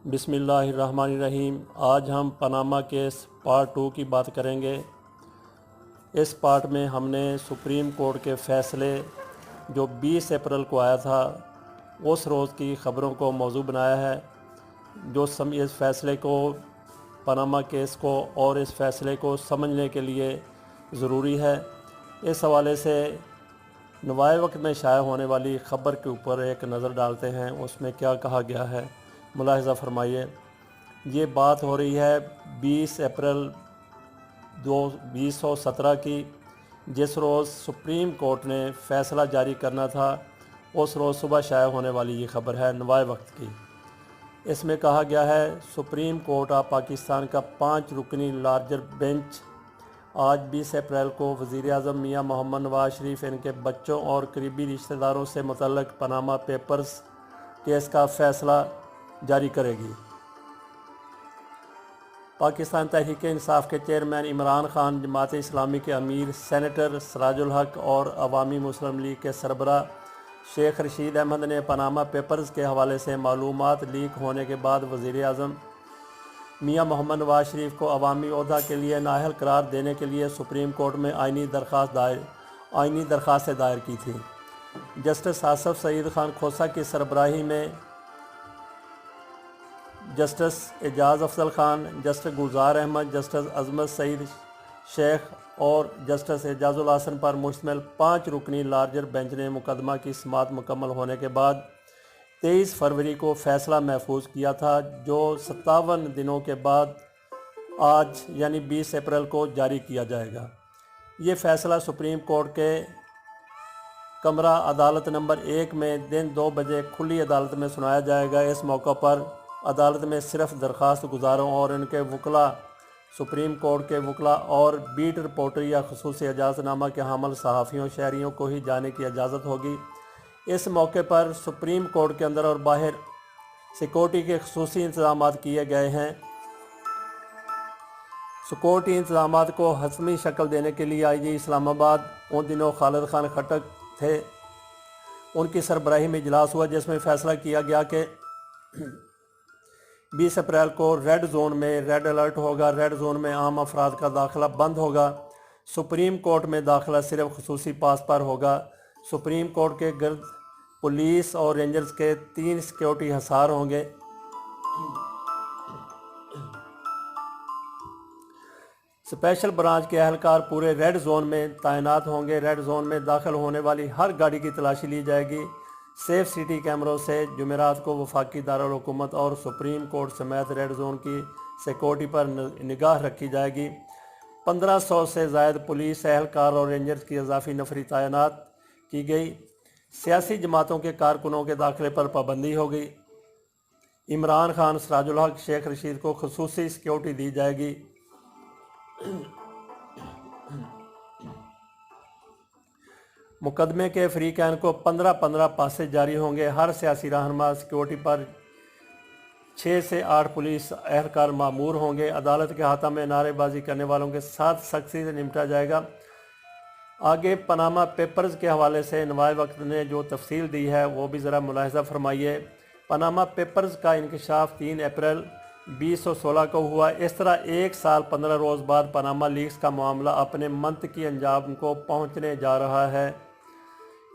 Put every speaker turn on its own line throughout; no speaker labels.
بسم اللہ الرحمن الرحیم۔ آج ہم پاناما کیس پارٹ 2 کی بات کریں گے۔ اس پارٹ میں ہم نے سپریم کورٹ کے فیصلے جو 20 اپریل کو آیا تھا اس روز کی خبروں کو موضوع بنایا ہے، جو اس فیصلے کو، پاناما کیس کو اور اس فیصلے کو سمجھنے کے لیے ضروری ہے۔ اس حوالے سے نوائے وقت میں شائع ہونے والی خبر کے اوپر ایک نظر ڈالتے ہیں، اس میں کیا کہا گیا ہے، ملاحظہ فرمائیے۔ یہ بات ہو رہی ہے 20 اپریل 2017 کی، جس روز سپریم کورٹ نے فیصلہ جاری کرنا تھا اس روز صبح شائع ہونے والی یہ خبر ہے نوائے وقت کی۔ اس میں کہا گیا ہے سپریم کورٹ آف پاکستان کا 5 رکنی لارجر بینچ آج 20 اپریل کو وزیر اعظم میاں محمد نواز شریف، ان کے بچوں اور قریبی رشتہ داروں سے متعلق پاناما پیپرز کیس کا فیصلہ جاری کرے گی۔ پاکستان تحریک انصاف کے چیئرمین عمران خان، جماعت اسلامی کے امیر سینیٹر سراج الحق اور عوامی مسلم لیگ کے سربراہ شیخ رشید احمد نے پاناما پیپرز کے حوالے سے معلومات لیک ہونے کے بعد وزیر اعظم میاں محمد نواز شریف کو عوامی عہدہ کے لیے نااہل قرار دینے کے لیے سپریم کورٹ میں آئینی درخواستیں دائر کی تھیں۔ جسٹس آصف سعید خان کھوسہ کی سربراہی میں جسٹس اعجاز افضل خان، جسٹس گلزار احمد، جسٹس عظمت سعید شیخ اور جسٹس اعجاز الحسن پر مشتمل 5 رکنی لارجر بینچ نے مقدمہ کی سماعت مکمل ہونے کے بعد 23 فروری کو فیصلہ محفوظ کیا تھا، جو 57 دنوں کے بعد آج یعنی 20 اپریل کو جاری کیا جائے گا۔ یہ فیصلہ سپریم کورٹ کے کمرہ عدالت نمبر 1 میں دن 2 بجے کھلی عدالت میں سنایا جائے گا۔ اس موقع پر عدالت میں صرف درخواست گزاروں اور ان کے وکلاء، سپریم کورٹ کے وکلاء اور بیٹ رپورٹر یا خصوصی اجازت نامہ کے حامل صحافیوں شہریوں کو ہی جانے کی اجازت ہوگی۔ اس موقع پر سپریم کورٹ کے اندر اور باہر سیکورٹی کے خصوصی انتظامات کیے گئے ہیں۔ سیکورٹی انتظامات کو حتمی شکل دینے کے لیے آئی جی اسلام آباد ان دنوں خالد خان خٹک تھے، ان کی سربراہی میں اجلاس ہوا جس میں فیصلہ کیا گیا کہ 20 اپریل کو ریڈ زون میں ریڈ الرٹ ہوگا۔ ریڈ زون میں عام افراد کا داخلہ بند ہوگا۔ سپریم کورٹ میں داخلہ صرف خصوصی پاس پر ہوگا۔ سپریم کورٹ کے گرد پولیس اور رینجرز کے 3 سیکیورٹی حصار ہوں گے۔ اسپیشل برانچ کے اہلکار پورے ریڈ زون میں تعینات ہوں گے۔ ریڈ زون میں داخل ہونے والی ہر گاڑی کی تلاشی لی جائے گی۔ سیف سٹی کیمروں سے جمعرات کو وفاقی دارالحکومت اور سپریم کورٹ سمیت ریڈ زون کی سیکورٹی پر نگاہ رکھی جائے گی۔ 1500 سے زائد پولیس اہلکار اور رینجرز کی اضافی نفری تعینات کی گئی۔ سیاسی جماعتوں کے کارکنوں کے داخلے پر پابندی ہوگی۔ عمران خان، سراج الحق، شیخ رشید کو خصوصی سیکورٹی دی جائے گی۔ مقدمے کے فریقین کو 15 پاسے جاری ہوں گے۔ ہر سیاسی رہنما سیکورٹی پر 6 سے 8 پولیس اہلکار مامور ہوں گے۔ عدالت کے احاطہ میں نعرے بازی کرنے والوں کے ساتھ سختی سے نمٹا جائے گا۔ آگے پاناما پیپرز کے حوالے سے نوائے وقت نے جو تفصیل دی ہے وہ بھی ذرا ملاحظہ فرمائیے۔ پاناما پیپرز کا انکشاف 3 اپریل 2016 کو ہوا۔ اس طرح 1 سال 15 روز بعد پاناما لیکس کا معاملہ اپنے منطقی انجام کو پہنچنے جا رہا ہے۔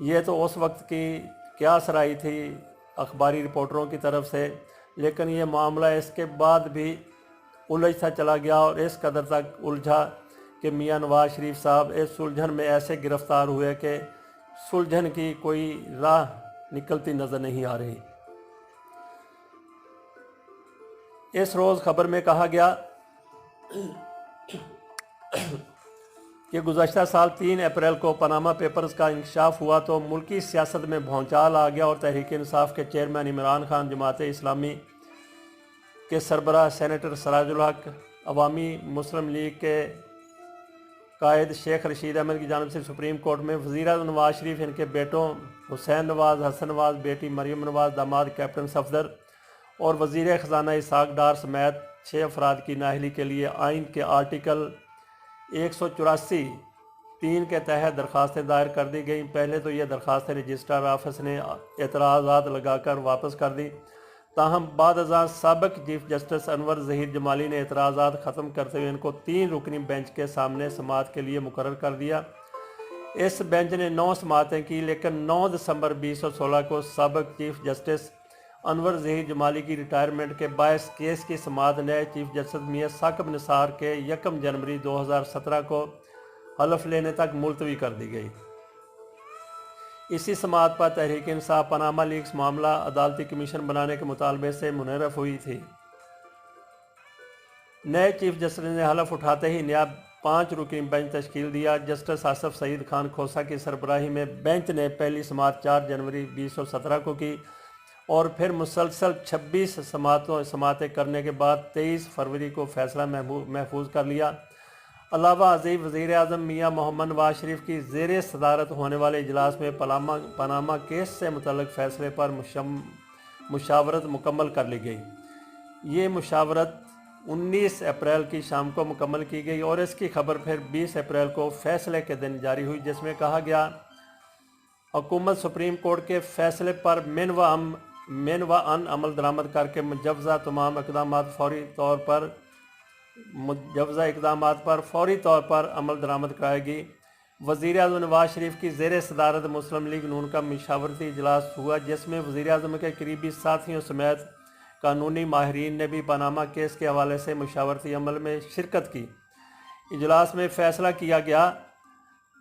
یہ تو اس وقت کی قیاس رائے تھی اخباری رپورٹروں کی طرف سے، لیکن یہ معاملہ اس کے بعد بھی الجھتا چلا گیا اور اس قدر تک الجھا کہ میاں نواز شریف صاحب اس سلجھن میں ایسے گرفتار ہوئے کہ سلجھن کی کوئی راہ نکلتی نظر نہیں آ رہی۔ اس روز خبر میں کہا گیا کہ گزشتہ سال 3 اپریل کو پاناما پیپرز کا انکشاف ہوا تو ملکی سیاست میں بھونچال آ گیا اور تحریک انصاف کے چیئرمین عمران خان، جماعت اسلامی کے سربراہ سینیٹر سراج الحق، عوامی مسلم لیگ کے قائد شیخ رشید احمد کی جانب سے سپریم کورٹ میں وزیر اعظم نواز شریف، ان کے بیٹوں حسین نواز، حسن نواز، بیٹی مریم نواز، داماد کیپٹن صفدر اور وزیر خزانہ اسحاق ڈار سمیت 6 افراد کی نااہلی کے لیے آئین کے آرٹیکل 184(3) کے تحت درخواستیں دائر کر دی گئیں۔ پہلے تو یہ درخواستیں رجسٹرار آفس نے اعتراضات لگا کر واپس کر دی۔ تاہم بعد ازاں سابق چیف جسٹس انور ظہیر جمالی نے اعتراضات ختم کرتے ہوئے ان کو 3 رکنی بینچ کے سامنے سماعت کے لیے مقرر کر دیا۔ اس بینچ نے 9 سماعتیں کی، لیکن 9 دسمبر 2016 کو سابق چیف جسٹس انور ظہیر جمالی کی ریٹائرمنٹ کے باعث کیس کی سماعت نئے چیف جسٹس میاں ثاقب نثار کے 1 جنوری 2017 کو حلف لینے تک ملتوی کر دی گئی۔ اسی سماعت پر تحریک انصاف پاناما لیکس معاملہ عدالتی کمیشن بنانے کے مطالبے سے منحرف ہوئی تھی۔ نئے چیف جسٹس نے حلف اٹھاتے ہی نیا 5 رکنی بینچ تشکیل دیا۔ جسٹس آصف سعید خان کھوسہ کی سربراہی میں بینچ نے پہلی سماعت 4 جنوری 2017 کو کی اور پھر مسلسل 26 سماعتیں کرنے کے بعد 23 فروری کو فیصلہ محفوظ کر لیا۔ علاوہ ازیں وزیر اعظم میاں محمد نواز شریف کی زیر صدارت ہونے والے اجلاس میں پاناما کیس سے متعلق فیصلے پر مشاورت مکمل کر لی گئی۔ یہ مشاورت 19 اپریل کی شام کو مکمل کی گئی اور اس کی خبر پھر 20 اپریل کو فیصلے کے دن جاری ہوئی، جس میں کہا گیا حکومت سپریم کورٹ کے فیصلے پر من و ان عمل درآمد کر کے مجوزہ اقدامات پر فوری طور پر عمل درآمد کرائے گی۔ وزیر اعظم نواز شریف کی زیر صدارت مسلم لیگ نون کا مشاورتی اجلاس ہوا، جس میں وزیر اعظم کے قریبی ساتھیوں سمیت قانونی ماہرین نے بھی پاناما کیس کے حوالے سے مشاورتی عمل میں شرکت کی۔ اجلاس میں فیصلہ کیا گیا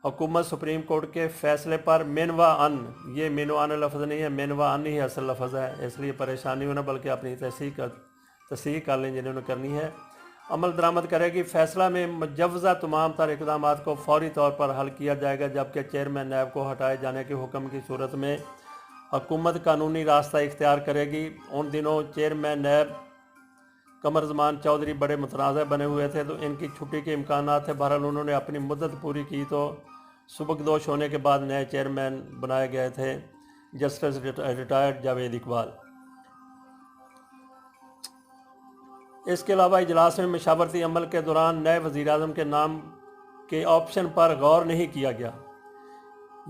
حکومت سپریم کورٹ کے فیصلے پر من و ان، یہ من و ان لفظ نہیں ہے، من و ان ہی اصل لفظ ہے، اس لیے پریشانی ہونا بلکہ اپنی تصحیح کر لیں جنہوں نے کرنی ہے، عمل درآمد کرے گی۔ فیصلہ میں مجوزہ تمام تر اقدامات کو فوری طور پر حل کیا جائے گا، جبکہ چیئرمین نیب کو ہٹائے جانے کے حکم کی صورت میں حکومت قانونی راستہ اختیار کرے گی۔ ان دنوں چیئرمین نیب قمر زمان چودھری بڑے متنازع بنے ہوئے تھے، تو ان کی چھٹی کے امکانات تھے۔ بہرحال انہوں نے اپنی مدت پوری کی تو سبکدوش ہونے کے بعد نئے چیئرمین بنائے گئے تھے جسٹس ریٹائرڈ جاوید اقبال۔ اس کے علاوہ اجلاس میں مشاورتی عمل کے دوران نئے وزیر اعظم کے نام کے آپشن پر غور نہیں کیا گیا۔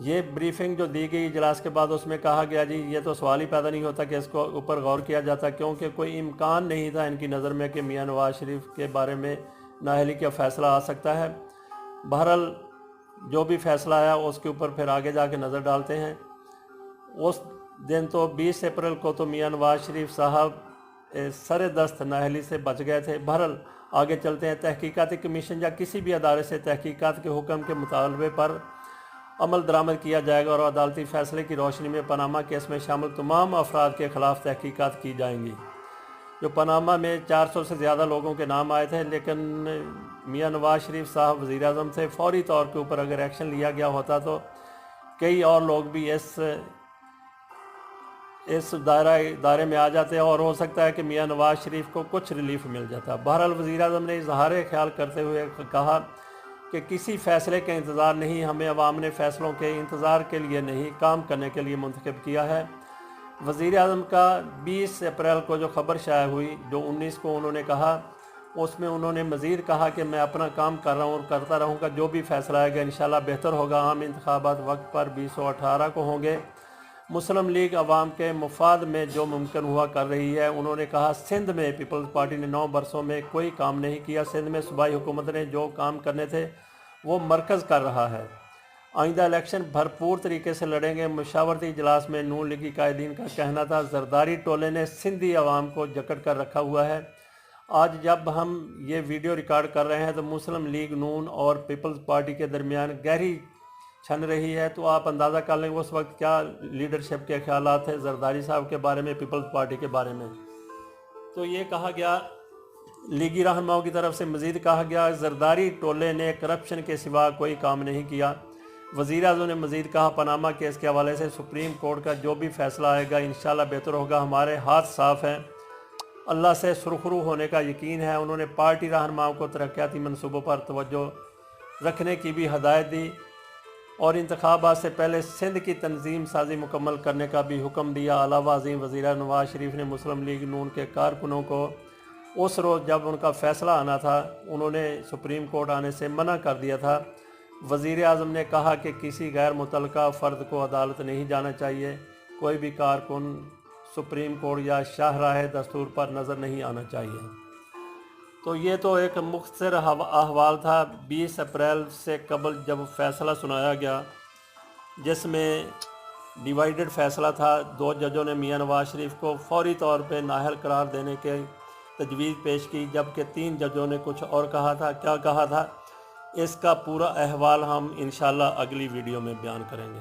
یہ بریفنگ جو دی گئی اجلاس کے بعد، اس میں کہا گیا جی یہ تو سوال ہی پیدا نہیں ہوتا کہ اس کو اوپر غور کیا جاتا، کیونکہ کوئی امکان نہیں تھا ان کی نظر میں کہ میاں نواز شریف کے بارے میں نااہلی کا فیصلہ آ سکتا ہے۔ بہرحال جو بھی فیصلہ آیا اس کے اوپر پھر آگے جا کے نظر ڈالتے ہیں۔ اس دن تو 20 اپریل کو تو میاں نواز شریف صاحب سر دست نااہلی سے بچ گئے تھے۔ بہرحال آگے چلتے ہیں۔ تحقیقاتی کمیشن یا کسی بھی ادارے سے تحقیقات کے حکم کے مطالبے پر عمل درآمد کیا جائے گا اور عدالتی فیصلے کی روشنی میں پاناما کیس میں شامل تمام افراد کے خلاف تحقیقات کی جائیں گی۔ جو پاناما میں 400 سے زیادہ لوگوں کے نام آئے تھے، لیکن میاں نواز شریف صاحب وزیر اعظم تھے، فوری طور کے اوپر اگر ایکشن لیا گیا ہوتا تو کئی اور لوگ بھی اس دائرے میں آ جاتے ہیں اور ہو سکتا ہے کہ میاں نواز شریف کو کچھ ریلیف مل جاتا۔ بہرحال وزیر اعظم نے اظہار خیال کرتے ہوئے کہا کہ کسی فیصلے کا انتظار نہیں، ہمیں عوام نے فیصلوں کے انتظار کے لیے نہیں، کام کرنے کے لیے منتخب کیا ہے۔ وزیر اعظم کا 20 اپریل کو جو خبر شائع ہوئی، جو 19 کو انہوں نے کہا، اس میں انہوں نے مزید کہا کہ میں اپنا کام کر رہا ہوں اور کرتا رہوں گا، جو بھی فیصلہ آئے گا انشاءاللہ بہتر ہوگا۔ عام انتخابات وقت پر 2018 کو ہوں گے۔ مسلم لیگ عوام کے مفاد میں جو ممکن ہوا کر رہی ہے۔ انہوں نے کہا سندھ میں پیپلز پارٹی نے 9 برسوں میں کوئی کام نہیں کیا۔ سندھ میں صوبائی حکومت نے جو کام کرنے تھے وہ مرکز کر رہا ہے۔ آئندہ الیکشن بھرپور طریقے سے لڑیں گے۔ مشاورتی اجلاس میں نون لیگی قائدین کا کہنا تھا زرداری ٹولے نے سندھی عوام کو جکڑ کر رکھا ہوا ہے۔ آج جب ہم یہ ویڈیو ریکارڈ کر رہے ہیں تو مسلم لیگ نون اور پیپلز پارٹی کے درمیان گہری چھن رہی ہے، تو آپ اندازہ کر لیں اس وقت کیا لیڈرشپ کے خیالات تھے زرداری صاحب کے بارے میں، پیپلز پارٹی کے بارے میں۔ تو یہ کہا گیا، لیگی رہنماؤں کی طرف سے مزید کہا گیا زرداری ٹولے نے کرپشن کے سوا کوئی کام نہیں کیا۔ وزیر اعظم نے مزید کہا پاناما کیس کے حوالے سے سپریم کورٹ کا جو بھی فیصلہ آئے گا انشاءاللہ بہتر ہوگا، ہمارے ہاتھ صاف ہیں، اللہ سے سرخرو ہونے کا یقین ہے۔ انہوں نے پارٹی رہنماؤں کو ترقیاتی منصوبوں پر توجہ رکھنے کی بھی ہدایت دی اور انتخابات سے پہلے سندھ کی تنظیم سازی مکمل کرنے کا بھی حکم دیا۔ علاوہ ازیں وزیر نواز شریف نے مسلم لیگ نون کے کارکنوں کو اس روز جب ان کا فیصلہ آنا تھا، انہوں نے سپریم کورٹ آنے سے منع کر دیا تھا۔ وزیر اعظم نے کہا کہ کسی غیر متعلقہ فرد کو عدالت نہیں جانا چاہیے، کوئی بھی کارکن سپریم کورٹ یا شاہراہ دستور پر نظر نہیں آنا چاہیے۔ تو یہ تو ایک مختصر احوال تھا 20 اپریل سے قبل جب فیصلہ سنایا گیا، جس میں ڈیوائیڈڈ فیصلہ تھا۔ 2 ججوں نے میاں نواز شریف کو فوری طور پہ نااہل قرار دینے کے تجویز پیش کی، جبکہ 3 ججوں نے کچھ اور کہا تھا۔ کیا کہا تھا، اس کا پورا احوال ہم انشاءاللہ اگلی ویڈیو میں بیان کریں گے۔